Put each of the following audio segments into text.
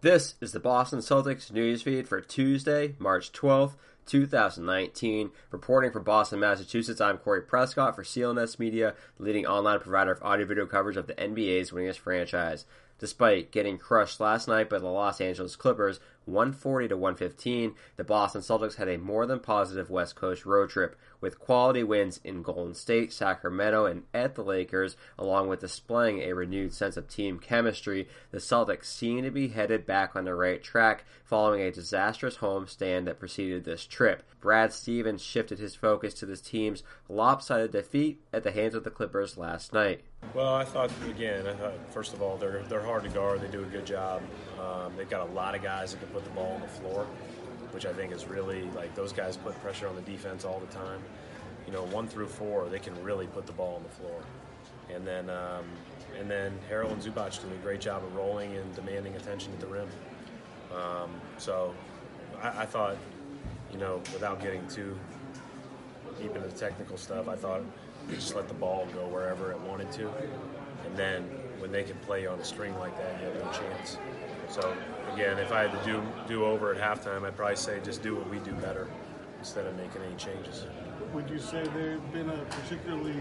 This is the Boston Celtics newsfeed for Tuesday, March 12th, 2019. Reporting from Boston, Massachusetts, I'm Corey Prescott for CLNS Media, the leading online provider of audio-video coverage of the NBA's winningest franchise. Despite getting crushed last night by the Los Angeles Clippers, 140-115, the Boston Celtics had a more than positive West Coast road trip, with quality wins in Golden State, Sacramento, and at the Lakers, along with displaying a renewed sense of team chemistry. The Celtics seem to be headed back on the right track following a disastrous homestand that preceded this trip. Brad Stevens shifted his focus to this team's lopsided defeat at the hands of the Clippers last night. Well, I thought, first of all, they're hard to guard. They do a good job. They've got a lot of guys that can put the ball on the floor, which I think is really, those guys put pressure on the defense all the time. 1 through 4, they can really put the ball on the floor. And then Harrell and Zubac do a great job of rolling and demanding attention at the rim. So I thought, without getting too deep into the technical stuff, I thought just let the ball go wherever it wanted to. And then when they can play on a string like that, you have no chance. So, again, if I had to do over at halftime, I'd probably say just do what we do better instead of making any changes. Would you say they've been a particularly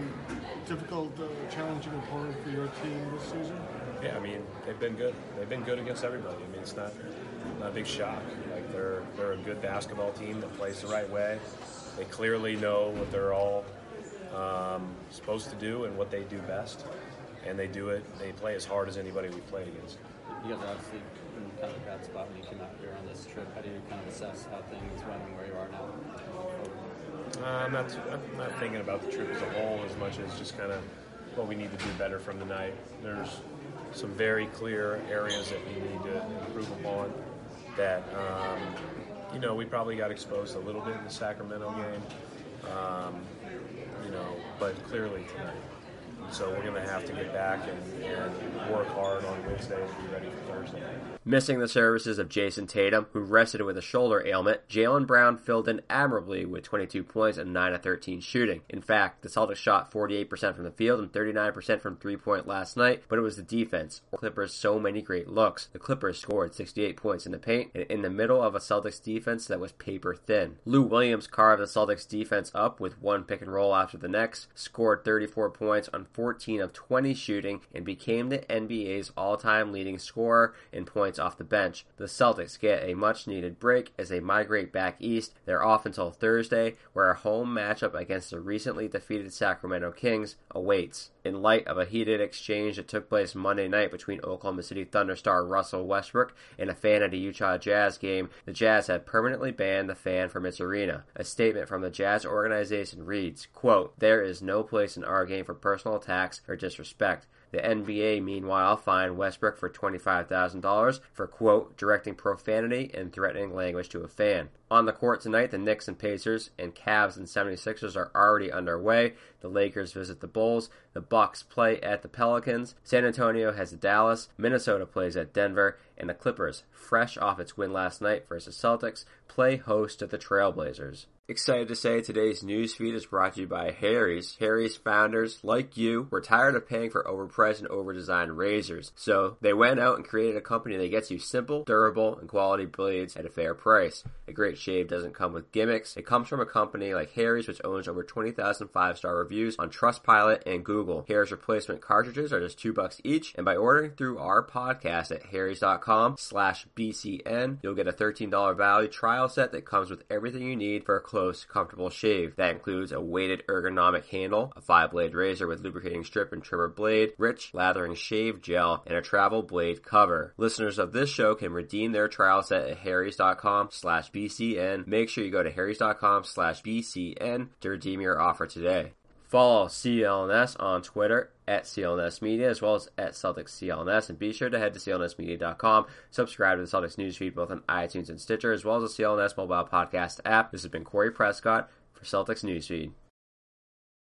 difficult, challenging opponent for your team this season? Yeah, they've been good. They've been good against everybody. It's not a big shock. They're a good basketball team that plays the right way. They clearly know what they're all supposed to do and what they do best, and they do it. They play as hard as anybody we've played against. You guys are obviously in kind of a bad spot when you came out here on this trip. How do you kind of assess how things went and where you are now? I'm not thinking about the trip as a whole as much as just kind of what we need to do better from the night. There's some very clear areas that we need to improve upon that, we probably got exposed a little bit in the Sacramento game, but clearly tonight. So we're going to have to get back and work hard on Wednesday to be ready for Thursday. Missing the services of Jason Tatum, who rested with a shoulder ailment, Jaylen Brown filled in admirably with 22 points and 9 of 13 shooting. In fact, the Celtics shot 48% from the field and 39% from three-point last night, but it was the defense. The Clippers so many great looks. The Clippers scored 68 points in the paint and in the middle of a Celtics defense that was paper thin. Lou Williams carved the Celtics defense up with one pick and roll after the next, scored 34 points on 14 of 20 shooting, and became the NBA's all-time leading scorer in points off the bench. The Celtics get a much-needed break as they migrate back east. They're off until Thursday, where a home matchup against the recently defeated Sacramento Kings awaits. In light of a heated exchange that took place Monday night between Oklahoma City Thunder star Russell Westbrook and a fan at a Utah Jazz game, the Jazz have permanently banned the fan from its arena. A statement from the Jazz organization reads, quote, "There is no place in our game for personal attacks or disrespect." The NBA, meanwhile, fined Westbrook for $25,000 for, quote, directing profanity and threatening language to a fan. On the court tonight, the Knicks and Pacers and Cavs and 76ers are already underway. The Lakers visit the Bulls. The Bucks play at the Pelicans. San Antonio has Dallas. Minnesota plays at Denver. And the Clippers, fresh off its win last night versus Celtics, play host to the Trailblazers. Excited to say today's newsfeed is brought to you by Harry's. Harry's founders, like you, were tired of paying for overpriced and overdesigned razors. So they went out and created a company that gets you simple, durable, and quality blades at a fair price. A great shave doesn't come with gimmicks. It comes from a company like Harry's, which owns over 20,000 5-star reviews on Trustpilot and Google. Harry's replacement cartridges are just $2 each, and by ordering through our podcast at harrys.com/BCN, you'll get a $13 value trial set that comes with everything you need for a close, comfortable shave. That includes a weighted ergonomic handle, a 5-blade razor with lubricating strip and trimmer blade, rich lathering shave gel, and a travel blade cover. Listeners of this show can redeem their trial set at harrys.com/BCN. Make sure you go to harrys.com/BCN to redeem your offer today. Follow CLNS on Twitter at CLNS Media as well as at Celtics CLNS, and be sure to head to CLNSmedia.com. Subscribe to the Celtics newsfeed both on iTunes and Stitcher as well as the CLNS mobile podcast app. This has been Corey Prescott for Celtics Newsfeed.